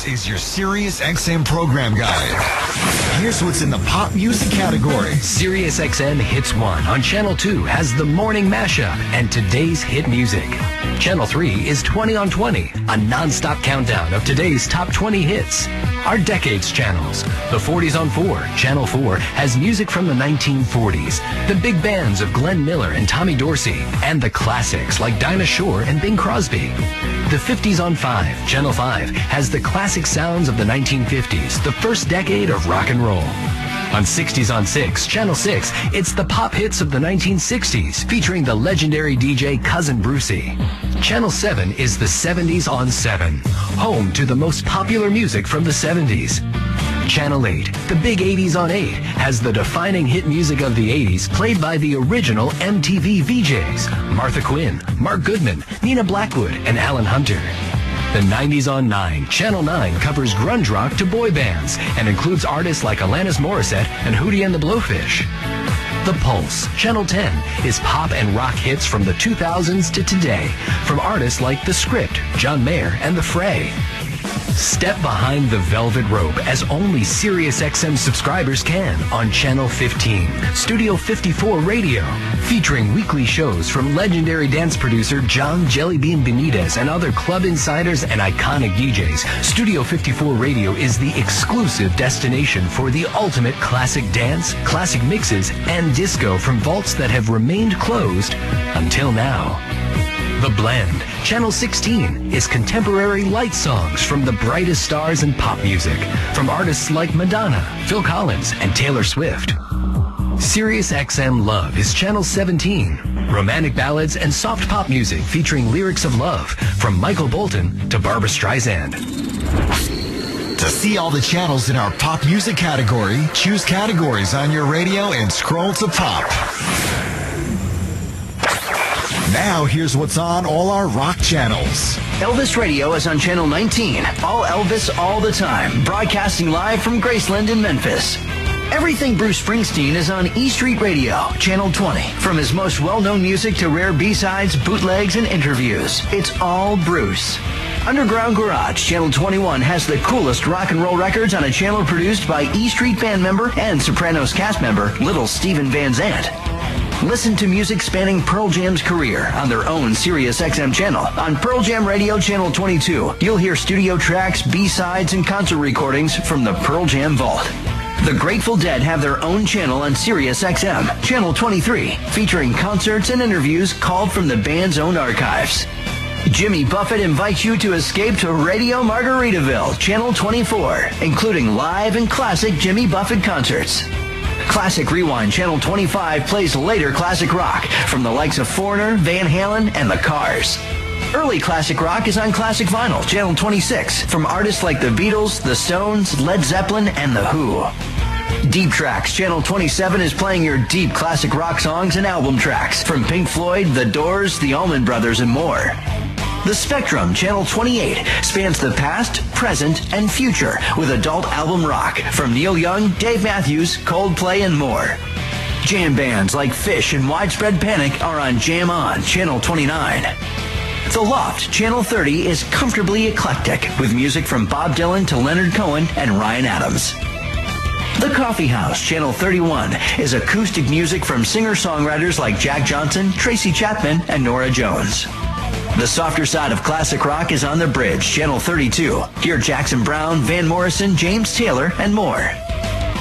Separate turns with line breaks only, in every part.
This is your Sirius XM program guide. Here's what's in the pop music category.
Sirius XM Hits 1 on Channel 2 has the morning mashup and today's hit music. Channel 3 is 20 on 20, a non-stop countdown of today's top 20 hits. Our Decades channels. The 40s on 4, Channel 4, has music from the 1940s, the big bands of Glenn Miller and Tommy Dorsey, and the classics like Dinah Shore and Bing Crosby. The 50s on 5, Channel 5, has the classic sounds of the 1950s, the first decade of rock and roll. On 60s on 6, Channel 6, it's the pop hits of the 1960s, featuring the legendary DJ Cousin Brucey. Channel 7 is the 70s on 7, home to the most popular music from the 70s. Channel 8, the big 80s on 8, has the defining hit music of the 80s played by the original MTV VJs, Martha Quinn, Mark Goodman, Nina Blackwood, and Alan Hunter. The 90s on 9, Channel 9 covers grunge rock to boy bands and includes artists like Alanis Morissette and Hootie and the Blowfish. The Pulse, Channel 10, is pop and rock hits from the 2000s to today, from artists like The Script, John Mayer, and The Fray. Step behind the velvet rope as only SiriusXM subscribers can on Channel 15, Studio 54 Radio, featuring weekly shows from legendary dance producer John Jellybean Benitez and other club insiders and iconic DJs. Studio 54 Radio is the exclusive destination for the ultimate classic dance, classic mixes, and disco from vaults that have remained closed until now. The Blend, Channel 16, is contemporary light songs from the brightest stars in pop music, from artists like Madonna, Phil Collins, and Taylor Swift. SiriusXM Love is Channel 17, romantic ballads and soft pop music featuring lyrics of love, from Michael Bolton to Barbra Streisand.
To see all the channels in our pop music category, choose categories on your radio and scroll to pop. Now, here's what's on all our rock channels.
Elvis Radio is on Channel 19. All Elvis all the time. Broadcasting live from Graceland in Memphis. Everything Bruce Springsteen is on E Street Radio, Channel 20. From his most well-known music to rare B-sides, bootlegs, and interviews. It's all Bruce. Underground Garage, Channel 21, has the coolest rock and roll records on a channel produced by E Street band member and Sopranos cast member Little Steven Van Zandt. Listen to music spanning Pearl Jam's career on their own SiriusXM channel. On Pearl Jam Radio Channel 22, you'll hear studio tracks, B-sides, and concert recordings from the Pearl Jam Vault. The Grateful Dead have their own channel on SiriusXM, Channel 23, featuring concerts and interviews called from the band's own archives. Jimmy Buffett invites you to escape to Radio Margaritaville, Channel 24, including live and classic Jimmy Buffett concerts. Classic Rewind Channel 25 plays later classic rock from the likes of Foreigner, Van Halen, and The Cars. Early classic rock is on Classic Vinyl Channel 26 from artists like the Beatles, the Stones, Led Zeppelin, and The Who. Deep Tracks Channel 27 is playing your deep classic rock songs and album tracks from Pink Floyd, The Doors, the Allman Brothers, and more. The Spectrum, Channel 28, spans the past, present, and future with adult album rock from Neil Young, Dave Matthews, Coldplay, and more. Jam bands like Phish and Widespread Panic are on Jam On, Channel 29. The Loft, Channel 30, is comfortably eclectic with music from Bob Dylan to Leonard Cohen and Ryan Adams. The Coffee House, Channel 31, is acoustic music from singer-songwriters like Jack Johnson, Tracy Chapman, and Norah Jones. The softer side of classic rock is on The Bridge, Channel 32. Hear Jackson Browne, Van Morrison, James Taylor, and more.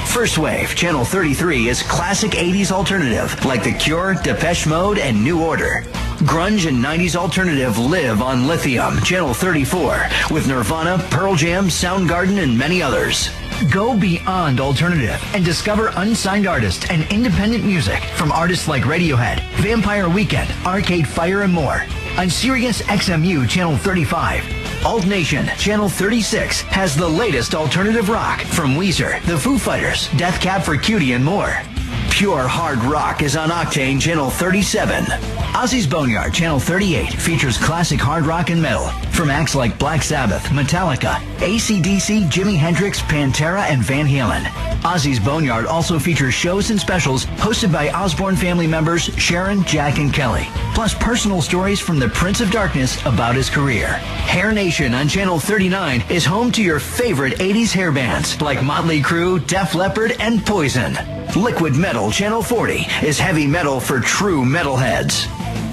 First Wave, Channel 33, is classic 80s alternative like The Cure, Depeche Mode, and New Order. Grunge and 90s alternative live on Lithium, Channel 34, with Nirvana, Pearl Jam, Soundgarden, and many others. Go beyond alternative and discover unsigned artists and independent music from artists like Radiohead, Vampire Weekend, Arcade Fire, and more. On Sirius XMU Channel 35, Alt Nation Channel 36 has the latest alternative rock from Weezer, The Foo Fighters, Death Cab for Cutie, and more. Pure Hard Rock is on Octane Channel 37. Ozzy's Boneyard, Channel 38, features classic hard rock and metal from acts like Black Sabbath, Metallica, AC/DC, Jimi Hendrix, Pantera, and Van Halen. Ozzy's Boneyard also features shows and specials hosted by Osbourne family members Sharon, Jack, and Kelly, plus personal stories from the Prince of Darkness about his career. Hair Nation on Channel 39 is home to your favorite 80s hair bands like Motley Crue, Def Leppard, and Poison. Liquid Metal Channel 40 is heavy metal for true metalheads.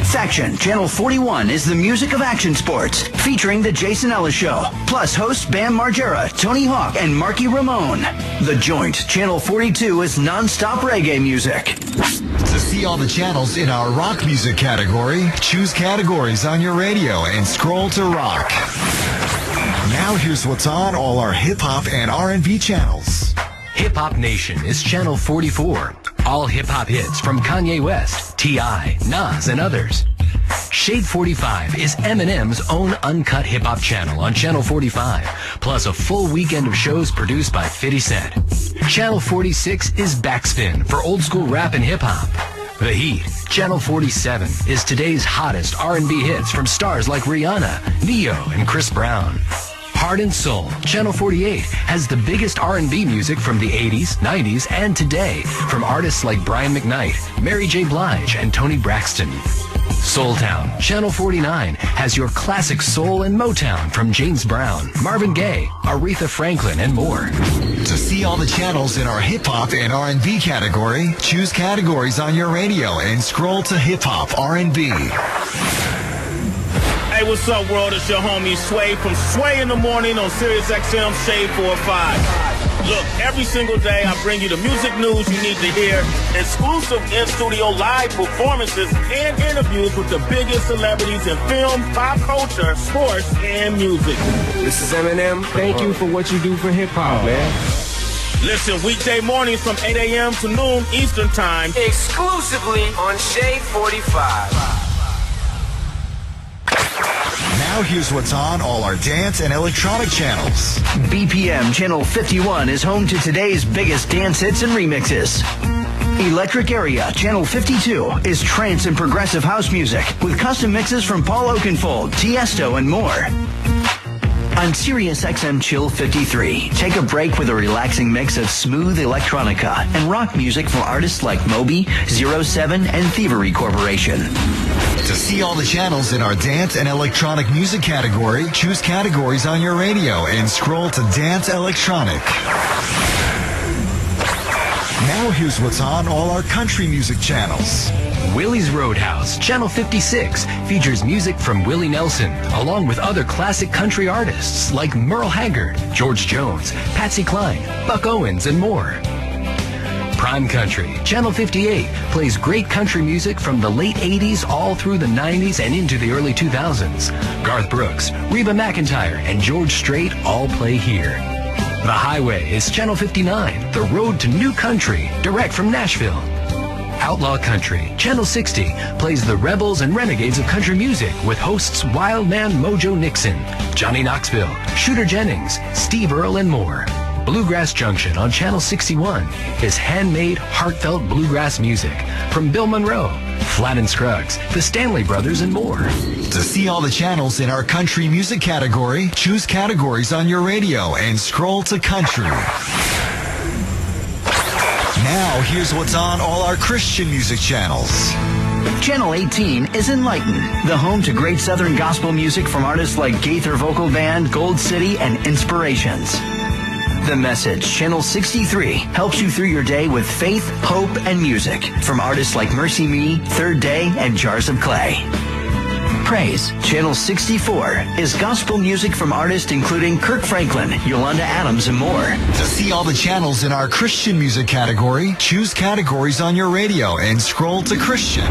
Faction Channel 41 is the music of action sports, featuring The Jason Ellis Show, plus hosts Bam Margera, Tony Hawk, and Marky Ramone. The Joint Channel 42 is non-stop reggae music.
To see all the channels in our rock music category, choose categories on your radio and scroll to rock. Now here's what's on all our hip-hop and R&B channels.
Hip Hop Nation is Channel 44. All hip-hop hits from Kanye West, T.I., Nas, and others. Shade 45 is Eminem's own uncut hip-hop channel on Channel 45, plus a full weekend of shows produced by 50 Cent. Channel 46 is Backspin for old-school rap and hip-hop. The Heat, Channel 47, is today's hottest R&B hits from stars like Rihanna, Ne-Yo, and Chris Brown. Heart and Soul, Channel 48, has the biggest R&B music from the 80s, 90s, and today from artists like Brian McKnight, Mary J. Blige, and Toni Braxton. Soul Town, Channel 49, has your classic soul and Motown from James Brown, Marvin Gaye, Aretha Franklin, and more.
To see all the channels in our hip-hop and R&B category, choose categories on your radio and scroll to hip-hop R&B.
Hey, what's up, world? It's your homie Sway from Sway in the Morning on Sirius XM Shade 45. Look, every single day I bring you the music news you need to hear, exclusive in-studio live performances, and interviews with the biggest celebrities in film, pop culture, sports, and music.
This is Eminem. Thank you for what you do for hip-hop, man.
Listen, weekday mornings from 8 a.m. to noon Eastern Time.
Exclusively on Shade 45.
Now here's what's on all our dance and electronic channels.
BPM Channel 51 is home to today's biggest dance hits and remixes. Electric Area Channel 52 is trance and progressive house music with custom mixes from Paul Oakenfold, Tiesto, and more. On Sirius XM Chill 53, take a break with a relaxing mix of smooth electronica and rock music from artists like Moby, 07, and Thievery Corporation.
To see all the channels in our dance and electronic music category, choose categories on your radio and scroll to Dance Electronic. Now here's what's on all our country music channels.
Willie's Roadhouse, Channel 56, features music from Willie Nelson, along with other classic country artists like Merle Haggard, George Jones, Patsy Cline, Buck Owens, and more. Prime Country, Channel 58, plays great country music from the late 80s all through the 90s and into the early 2000s. Garth Brooks, Reba McEntire, and George Strait all play here. The Highway is Channel 59, the road to new country, direct from Nashville. Outlaw Country, Channel 60, plays the rebels and renegades of country music with hosts Wildman Mojo Nixon, Johnny Knoxville, Shooter Jennings, Steve Earle, and more. Bluegrass Junction on Channel 61 is handmade, heartfelt bluegrass music from Bill Monroe, Flatt and Scruggs, the Stanley Brothers, and more.
To see all the channels in our country music category, choose categories on your radio and scroll to country. Now, here's what's on all our Christian music channels.
Channel 18 is Enlighten, the home to great Southern gospel music from artists like Gaither Vocal Band, Gold City, and Inspirations. The Message, Channel 63, helps you through your day with faith, hope, and music from artists like Mercy Me, Third Day, and Jars of Clay. Praise, Channel 64, is gospel music from artists including Kirk Franklin, Yolanda Adams, and more.
To see all the channels in our Christian music category, choose categories on your radio and scroll to Christian.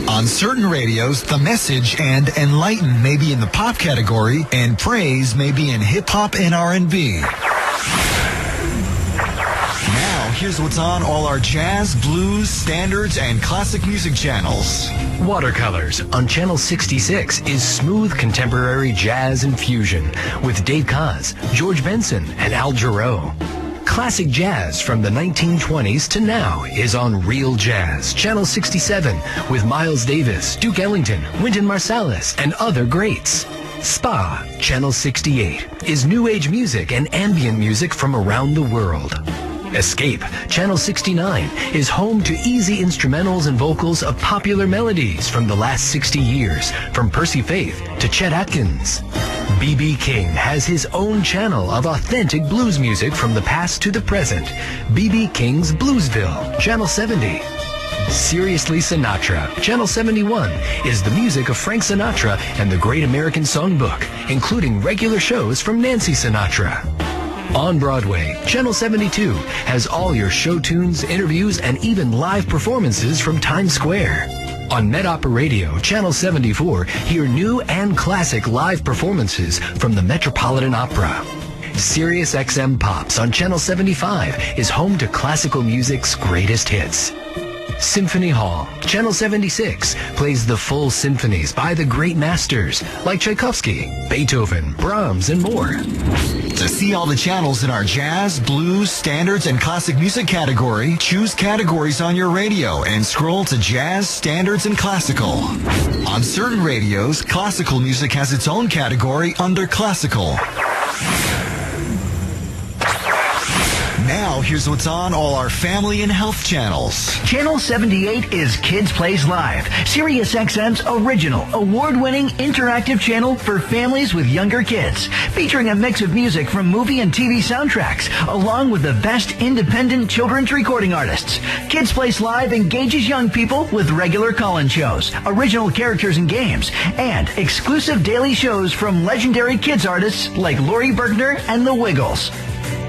On certain radios, The Message and Enlighten may be in the pop category, and Praise may be in hip-hop and R&B. Here's what's on all our jazz, blues, standards, and classic music channels.
Watercolors on Channel 66 is smooth contemporary jazz and fusion with Dave Koz, George Benson, and Al Jarreau. Classic jazz from the 1920s to now is on Real Jazz, Channel 67, with Miles Davis, Duke Ellington, Wynton Marsalis, and other greats. Spa, Channel 68, is new age music and ambient music from around the world. Escape, Channel 69, is home to easy instrumentals and vocals of popular melodies from the last 60 years, from Percy Faith to Chet Atkins. B.B. King has his own channel of authentic blues music from the past to the present. B.B. King's Bluesville, Channel 70. Seriously Sinatra, Channel 71, is the music of Frank Sinatra and the Great American Songbook, including regular shows from Nancy Sinatra. On Broadway, Channel 72 has all your show tunes, interviews, and even live performances from Times Square. On Met-Opera Radio, Channel 74, hear new and classic live performances from the Metropolitan Opera. Sirius XM Pops on Channel 75 is home to classical music's greatest hits. Symphony Hall, Channel 76, plays the full symphonies by the great masters like Tchaikovsky, Beethoven, Brahms, and more.
To see all the channels in our jazz, blues, standards, and classic music category, choose categories on your radio and scroll to jazz, standards, and classical. On certain radios, classical music has its own category under classical. Now, here's what's on all our family and health channels.
Channel 78 is Kids Plays Live, Sirius XM's original, award-winning interactive channel for families with younger kids, featuring a mix of music from movie and TV soundtracks, along with the best independent children's recording artists. Kids Plays Live engages young people with regular call-in shows, original characters and games, and exclusive daily shows from legendary kids artists like Laurie Bergner and the Wiggles.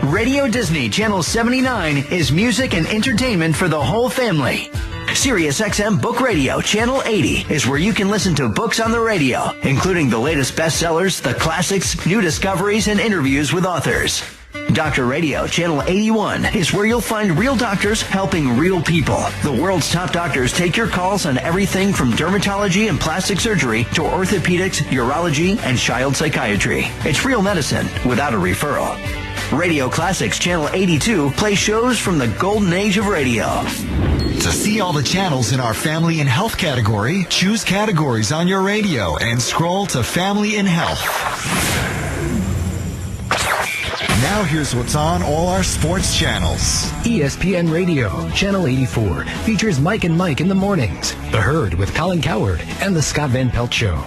Radio Disney Channel 79 is music and entertainment for the whole family. Sirius XM Book Radio Channel 80 is where you can listen to books on the radio, including the latest bestsellers, the classics, new discoveries, and interviews with authors. Doctor Radio Channel 81 is where you'll find real doctors helping real people. The world's top doctors take your calls on everything from dermatology and plastic surgery to orthopedics, urology, and child psychiatry. It's real medicine without a referral. Radio Classics Channel 82 plays shows from the golden age of radio.
To see all the channels in our family and health category, choose categories on your radio and scroll to family and health. Now here's what's on all our sports channels.
ESPN Radio, Channel 84, features Mike and Mike in the mornings, The Herd with Colin Cowherd, and The Scott Van Pelt Show.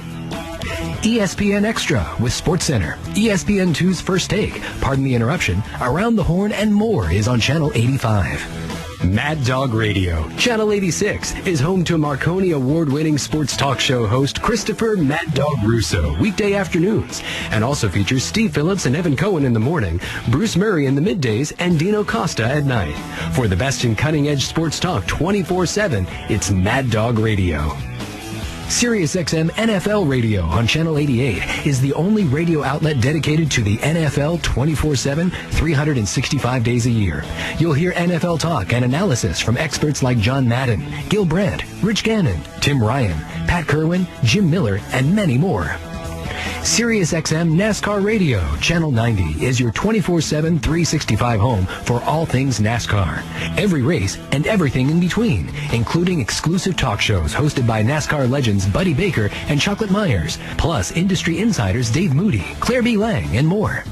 ESPN Extra with SportsCenter, ESPN2's First Take, Pardon the Interruption, Around the Horn, and more is on Channel 85. Mad Dog Radio, Channel 86, is home to Marconi award-winning sports talk show host Christopher Mad Dog Russo, weekday afternoons, and also features Steve Phillips and Evan Cohen in the morning, Bruce Murray in the middays, and Dino Costa at night. For the best in cutting-edge sports talk 24/7, it's Mad Dog Radio. SiriusXM NFL Radio on Channel 88 is the only radio outlet dedicated to the NFL 24/7, 365 days a year. You'll hear NFL talk and analysis from experts like John Madden, Gil Brandt, Rich Gannon, Tim Ryan, Pat Kerwin, Jim Miller, and many more. SiriusXM NASCAR Radio, Channel 90, is your 24/7, 365 home for all things NASCAR. Every race and everything in between, including exclusive talk shows hosted by NASCAR legends Buddy Baker and Chocolate Myers, plus industry insiders Dave Moody, Claire B. Lang, and more.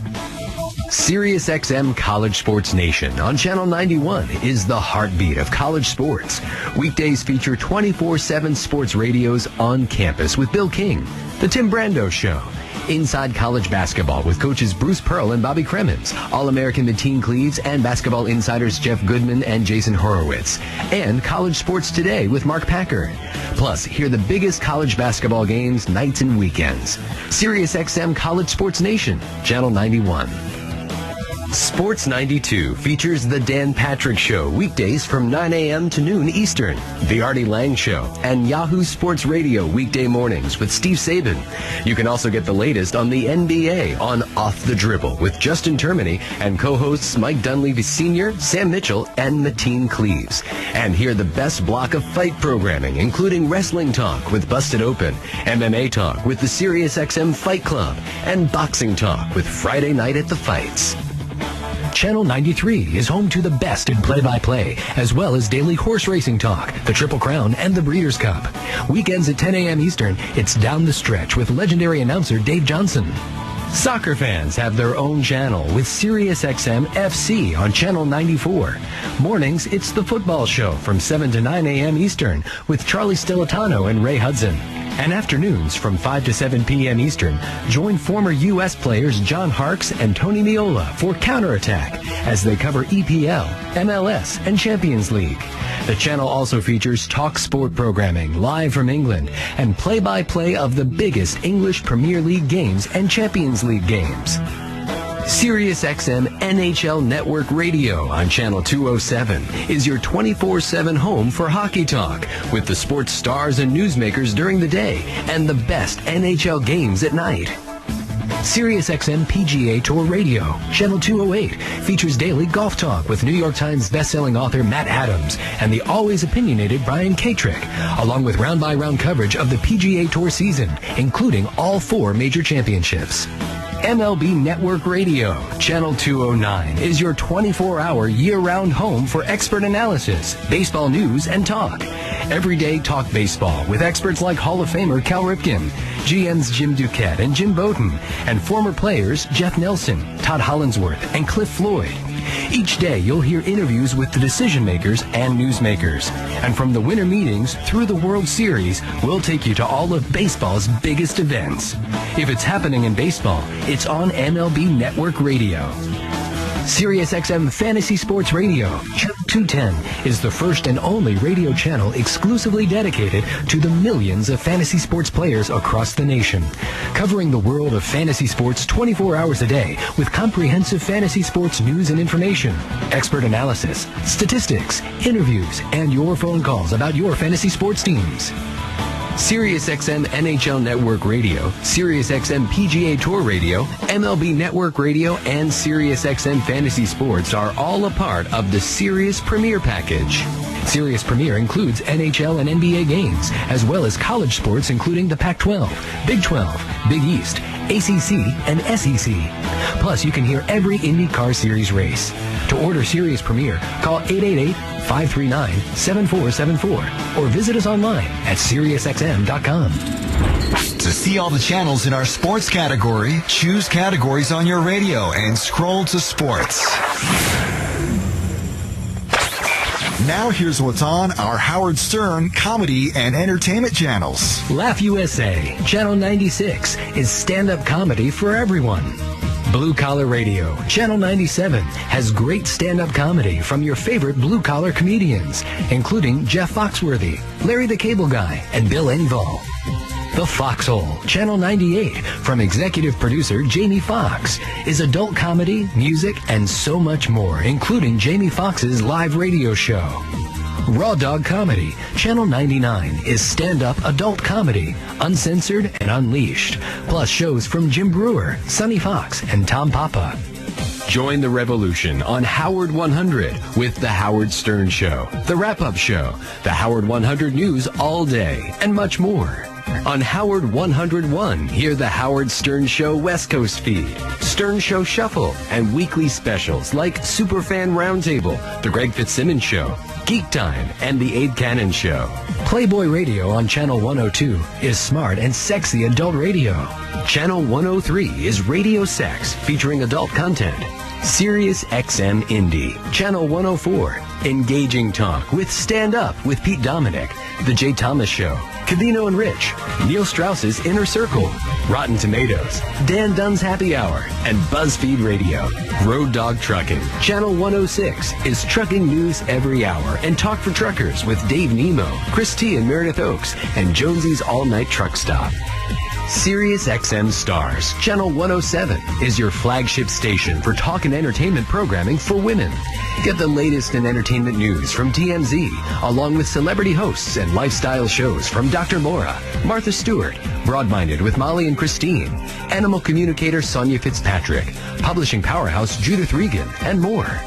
SiriusXM College Sports Nation on Channel 91 is the heartbeat of college sports. Weekdays feature 24/7 sports radios on campus with Bill King, The Tim Brando Show, Inside College Basketball with coaches Bruce Pearl and Bobby Cremins, All-American Mateen Cleaves, and basketball insiders Jeff Goodman and Jason Horowitz, and College Sports Today with Mark Packard. Plus, hear the biggest college basketball games, nights and weekends. SiriusXM College Sports Nation, Channel 91. Sports 92 features The Dan Patrick Show weekdays from 9 a.m. to noon Eastern, The Artie Lang Show, and Yahoo Sports Radio weekday mornings with Steve Saban. You can also get the latest on the NBA on Off the Dribble with Justin Termini and co-hosts Mike Dunleavy Sr., Sam Mitchell, and Mateen Cleaves. And hear the best block of fight programming, including Wrestling Talk with Busted Open, MMA Talk with the SiriusXM Fight Club, and Boxing Talk with Friday Night at the Fights. Channel 93 is home to the best in play-by-play, as well as daily horse racing talk, the Triple Crown, and the Breeders' Cup. Weekends at 10 a.m. Eastern, it's Down the Stretch with legendary announcer Dave Johnson. Soccer fans have their own channel with SiriusXM FC on Channel 94. Mornings, it's the Football Show from 7 to 9 a.m. Eastern with Charlie Stilitano and Ray Hudson. And afternoons from 5 to 7 p.m. Eastern, join former U.S. players John Harkes and Tony Meola for Counterattack as they cover EPL, MLS, and Champions League. The channel also features talk sport programming live from England and play-by-play of the biggest English Premier League games and Champions League games. SiriusXM NHL Network Radio on Channel 207 is your 24/7 home for hockey talk with the sports stars and newsmakers during the day and the best NHL games at night. SiriusXM PGA Tour Radio, Channel 208, features daily golf talk with New York Times bestselling author Matt Adams and the always opinionated Brian Katrick, along with round-by-round coverage of the PGA Tour season, including all 4 major championships. MLB Network Radio, Channel 209, is your 24-hour year-round home for expert analysis, baseball news, and talk. Everyday talk baseball with experts like Hall of Famer Cal Ripken, GMs Jim Duquette and Jim Bowden, and former players Jeff Nelson, Todd Hollinsworth, and Cliff Floyd. Each day, you'll hear interviews with the decision makers and newsmakers. And from the winter meetings through the World Series, we'll take you to all of baseball's biggest events. If it's happening in baseball, it's on MLB Network Radio. SiriusXM Fantasy Sports Radio, Channel 210, is the first and only radio channel exclusively dedicated to the millions of fantasy sports players across the nation, covering the world of fantasy sports 24 hours a day with comprehensive fantasy sports news and information, expert analysis, statistics, interviews, and your phone calls about your fantasy sports teams. SiriusXM NHL Network Radio, SiriusXM PGA Tour Radio, MLB Network Radio, and SiriusXM Fantasy Sports are all a part of the Sirius Premier Package. Sirius Premier includes NHL and NBA games, as well as college sports including the Pac-12, Big 12, Big East, ACC, and SEC. Plus, you can hear every IndyCar Series race. To order Sirius Premier, call 888-539-7474 or visit us online at SiriusXM.com.
To see all the channels in our sports category, choose categories on your radio and scroll to sports. Now here's what's on our Howard Stern comedy and entertainment channels.
Laugh USA, Channel 96, is stand-up comedy for everyone. Blue Collar Radio, Channel 97, has great stand-up comedy from your favorite blue-collar comedians, including Jeff Foxworthy, Larry the Cable Guy, and Bill Engvall. The Foxhole, Channel 98, from executive producer Jamie Foxx, is adult comedy, music, and so much more, including Jamie Foxx's live radio show. Raw Dog Comedy, Channel 99, is stand-up adult comedy, uncensored and unleashed, plus shows from Jim Brewer, Sonny Fox, and Tom Papa. Join the revolution on Howard 100 with The Howard Stern Show, The Wrap-Up Show, The Howard 100 News All Day, and much more. On Howard 101, hear the Howard Stern Show West Coast feed, Stern Show Shuffle, and weekly specials like Superfan Roundtable, The Greg Fitzsimmons Show, Geek Time, and The Abe Cannon Show. Playboy Radio on Channel 102 is smart and sexy adult radio. Channel 103 is radio sex featuring adult content. Sirius XM Indie, Channel 104, engaging talk with Stand Up with Pete Dominic, The Jay Thomas Show, Cavino and Rich, Neil Strauss's Inner Circle, Rotten Tomatoes, Dan Dunn's Happy Hour, and BuzzFeed Radio. Road Dog Trucking, Channel 106, is trucking news every hour and talk for truckers with Dave Nemo, Chris T. and Meredith Oaks, and Jonesy's All-Night Truck Stop. Sirius XM Stars, Channel 107, is your flagship station for talk and entertainment programming for women. Get the latest in entertainment news from TMZ, along with celebrity hosts and lifestyle shows from Dr. Laura, Martha Stewart, Broadminded with Molly and Christine, animal communicator Sonia Fitzpatrick, publishing powerhouse Judith Regan, and more.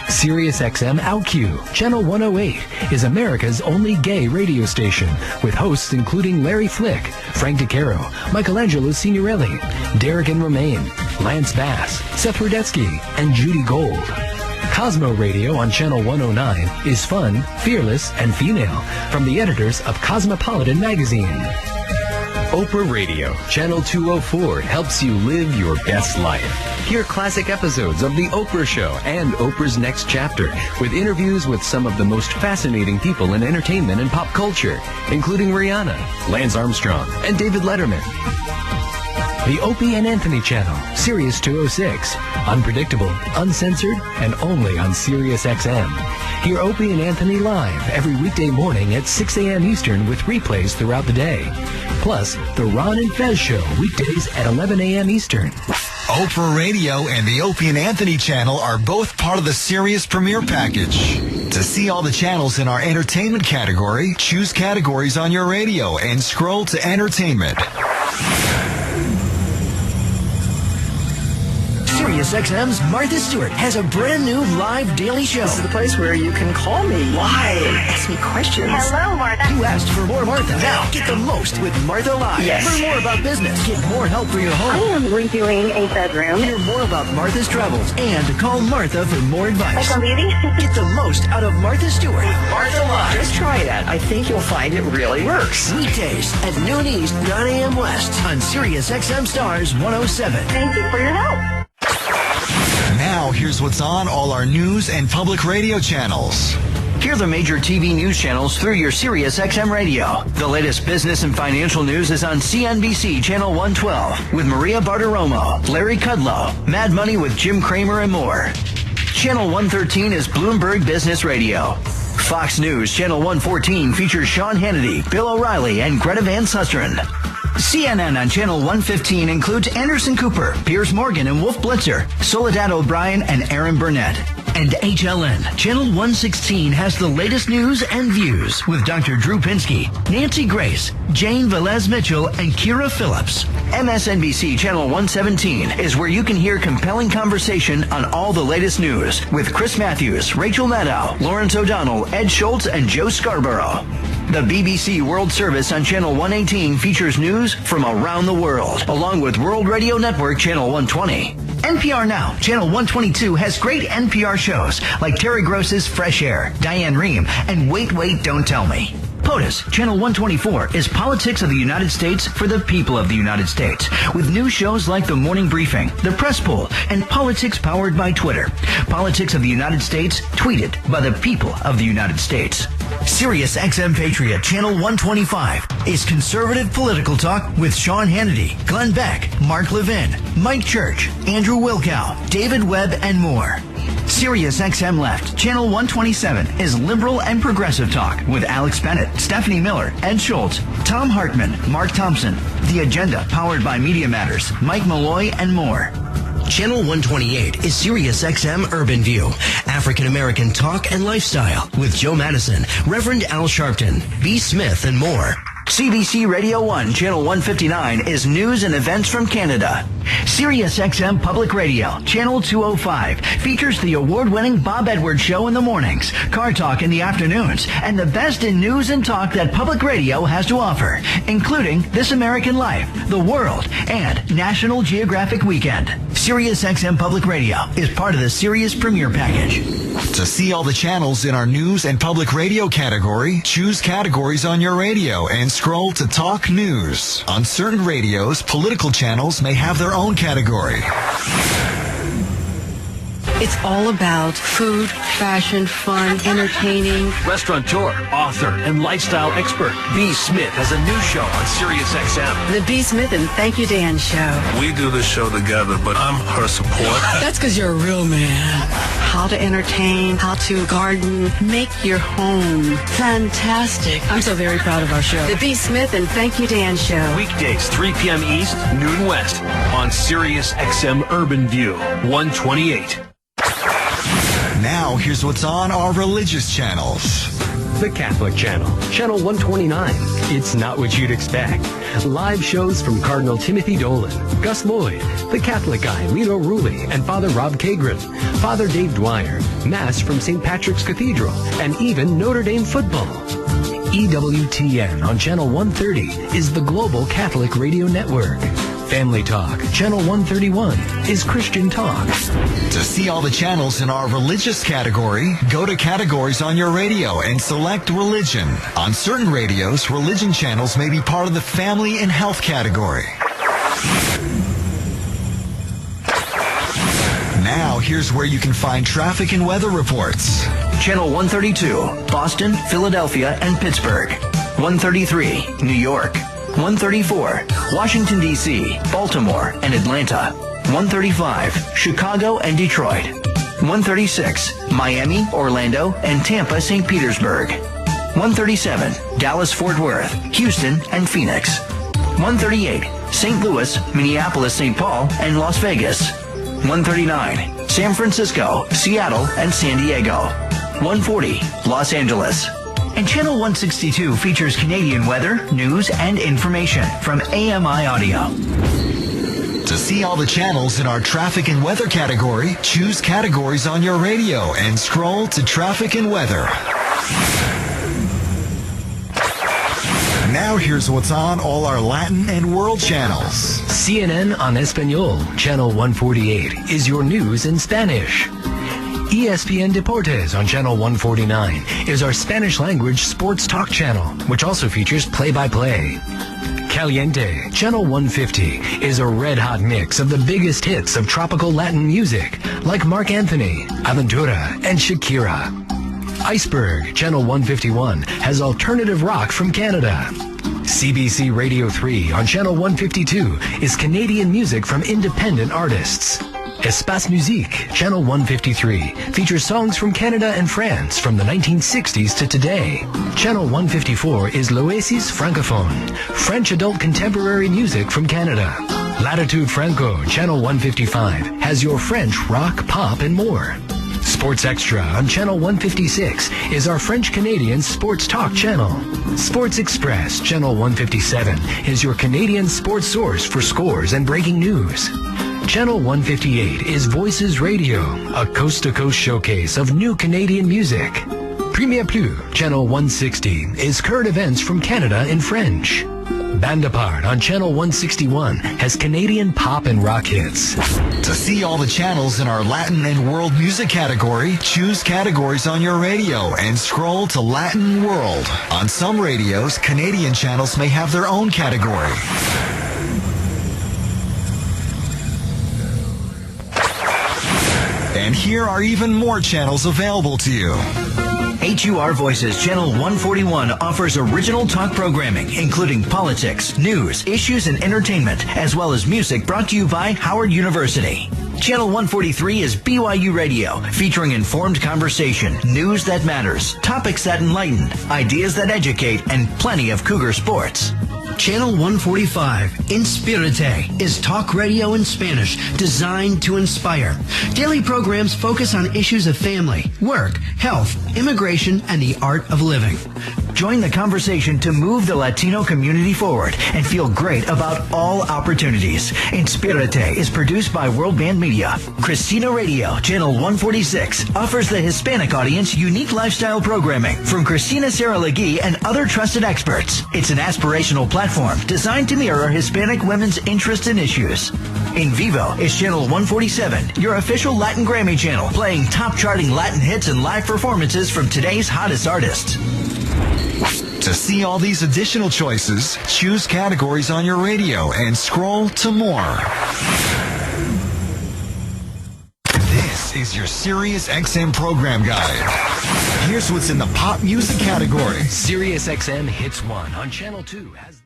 Sirius XM OutQ, Channel 108, is America's only gay radio station, with hosts including Larry Flick, Frank DeCaro, Michelangelo Signorelli, Derek and Romaine, Lance Bass, Seth Rudetsky, and Judy Gold. Cosmo Radio on Channel 109 is fun, fearless, and female from the editors of Cosmopolitan Magazine. Oprah Radio, Channel 204 helps you live your best life. Hear classic episodes of The Oprah Show and Oprah's Next Chapter with interviews with some of the most fascinating people in entertainment and pop culture, including Rihanna, Lance Armstrong, and David Letterman. The Opie and Anthony Channel, Sirius 206. Unpredictable, uncensored, and only on Sirius XM. Hear Opie and Anthony live every weekday morning at 6 a.m. Eastern with replays throughout the day. Plus, The Ron and Fez Show, weekdays at 11 a.m. Eastern.
Oprah Radio and the Opie and Anthony Channel are both part of the Sirius Premier Package. To see all the channels in our entertainment category, choose categories on your radio and scroll to entertainment.
SiriusXM's Martha Stewart has a brand new live daily show.
This is the place where you can call me.
Why?
Ask me questions.
Hello, Martha.
You asked for more Martha. Now get the most with Martha Live.
Yes.
Learn more about business. Get more help for your home.
I am redoing a bedroom.
Hear more about Martha's travels and call Martha for more advice.
Like I'm leaving?
Get the most out of Martha Stewart with Martha Live.
Just try that. I think you'll find it really works.
Weekdays at noon East, 9 a.m. West on SiriusXM Stars 107.
Thank you for your help.
Now, here's what's on all our news and public radio channels.
Hear the major TV news channels through your SiriusXM radio. The latest business and financial news is on CNBC Channel 112 with Maria Bartiromo, Larry Kudlow, Mad Money with Jim Cramer, and more. Channel 113 is Bloomberg Business Radio. Fox News Channel 114 features Sean Hannity, Bill O'Reilly, and Greta Van Susteren. CNN on Channel 115 includes Anderson Cooper, Piers Morgan, and Wolf Blitzer, Soledad O'Brien, and Aaron Burnett. And HLN, Channel 116 has the latest news and views with Dr. Drew Pinsky, Nancy Grace, Jane Velez-Mitchell, and Kira Phillips. MSNBC Channel 117 is where you can hear compelling conversation on all the latest news with Chris Matthews, Rachel Maddow, Lawrence O'Donnell, Ed Schultz, and Joe Scarborough. The BBC World Service on Channel 118 features news from around the world, along with World Radio Network Channel 120. NPR Now, Channel 122 has great NPR shows like Terry Gross's Fresh Air, Diane Rehm, and Wait, Wait, Don't Tell Me. POTUS, Channel 124, is politics of the United States for the people of the United States, with new shows like The Morning Briefing, The Press Poll, and Politics powered by Twitter. Politics of the United States, tweeted by the people of the United States. Sirius XM Patriot, Channel 125, is conservative political talk with Sean Hannity, Glenn Beck, Mark Levin, Mike Church, Andrew Wilkow, David Webb, and more. Sirius XM Left, Channel 127, is liberal and progressive talk with Alex Bennett, Stephanie Miller, Ed Schultz, Tom Hartman, Mark Thompson. The Agenda, powered by Media Matters, Mike Malloy, and more. Channel 128 is Sirius XM Urban View, African American talk and lifestyle with Joe Madison, Reverend Al Sharpton, B. Smith, and more. CBC Radio 1, Channel 159 is news and events from Canada. Sirius XM Public Radio, Channel 205, features the award-winning Bob Edwards Show in the mornings, Car Talk in the afternoons, and the best in news and talk that public radio has to offer, including This American Life, The World, and National Geographic Weekend. Sirius XM Public Radio is part of the Sirius Premier Package.
To see all the channels in our news and public radio category, choose categories on your radio and scroll to Talk News. On certain radios, political channels may have their own category.
It's all about food, fashion, fun, entertaining.
Restaurateur, author, and lifestyle expert B. Smith has a new show on Sirius XM.
The B. Smith and Thank You Dan Show.
We do this show together, but I'm her support.
That's because you're a real man. How to entertain, how to garden, make your home fantastic. I'm so very proud of our show. The B. Smith and Thank You Dan Show.
Weekdays, 3 p.m. East, noon West, on Sirius XM Urban View, 128.
Now, here's what's on our religious channels.
The Catholic Channel, Channel 129. It's not what you'd expect. Live shows from Cardinal Timothy Dolan, Gus Lloyd, The Catholic Guy, Lino Rulli, and Father Rob Kagrin, Father Dave Dwyer, Mass from St. Patrick's Cathedral, and even Notre Dame football. EWTN on Channel 130 is the Global Catholic Radio Network. Family Talk, Channel 131, is Christian Talk.
To see all the channels in our religious category, go to Categories on your radio and select Religion. On certain radios, religion channels may be part of the Family and Health category. Now, here's where you can find traffic and weather reports.
Channel 132, Boston, Philadelphia, and Pittsburgh. 133, New York. 134, Washington, D.C., Baltimore, and Atlanta. 135, Chicago and Detroit. 136, Miami, Orlando, and Tampa, St. Petersburg. 137, Dallas, Fort Worth, Houston, and Phoenix. 138, St. Louis, Minneapolis, St. Paul, and Las Vegas. 139, San Francisco, Seattle, and San Diego. 140, Los Angeles. And Channel 162 features Canadian weather, news, and information from AMI Audio.
To see all the channels in our traffic and weather category, choose Categories on your radio and scroll to Traffic and Weather. Now here's what's on all our Latin and world channels.
CNN on Espanol, Channel 148, is your news in Spanish. ESPN Deportes on Channel 149 is our Spanish-language sports talk channel, which also features play-by-play. Caliente, Channel 150, is a red-hot mix of the biggest hits of tropical Latin music, like Marc Anthony, Aventura, and Shakira. Iceberg, Channel 151, has alternative rock from Canada. CBC Radio 3 on Channel 152 is Canadian music from independent artists. Espace Musique, Channel 153, features songs from Canada and France from the 1960s to today. Channel 154 is L'Oasis Francophone, French adult contemporary music from Canada. Latitude Franco, Channel 155, has your French rock, pop, and more. Sports Extra on Channel 156 is our French-Canadian sports talk channel. Sports Express, Channel 157, is your Canadian sports source for scores and breaking news. Channel 158 is Voices Radio, a coast-to-coast showcase of new Canadian music. Premier Plus, Channel 160, is current events from Canada in French. Band Apart on Channel 161 has Canadian pop and rock hits.
To see all the channels in our Latin and world music category, choose Categories on your radio and scroll to Latin World. On some radios, Canadian channels may have their own category. And here are even more channels available to you.
HUR Voices Channel 141 offers original talk programming, including politics, news, issues, and entertainment, as well as music brought to you by Howard University. Channel 143 is BYU Radio, featuring informed conversation, news that matters, topics that enlighten, ideas that educate, and plenty of Cougar sports. Channel 145, Inspirite, is talk radio in Spanish designed to inspire. Daily programs focus on issues of family, work, health, immigration, and the art of living. Join the conversation to move the Latino community forward and feel great about all opportunities. Inspirite is produced by World Band Media. Christina Radio, Channel 146, offers the Hispanic audience unique lifestyle programming from Christina Saralegui and other trusted experts. It's an aspirational platform designed to mirror Hispanic women's interests and issues. In Vivo is Channel 147, your official Latin Grammy channel, playing top charting Latin hits and live performances from today's hottest artists.
To see all these additional choices, choose Categories on your radio and scroll to more. This is your Sirius XM program guide. Here's what's in the pop music category.
Sirius XM Hits 1 on Channel 2 has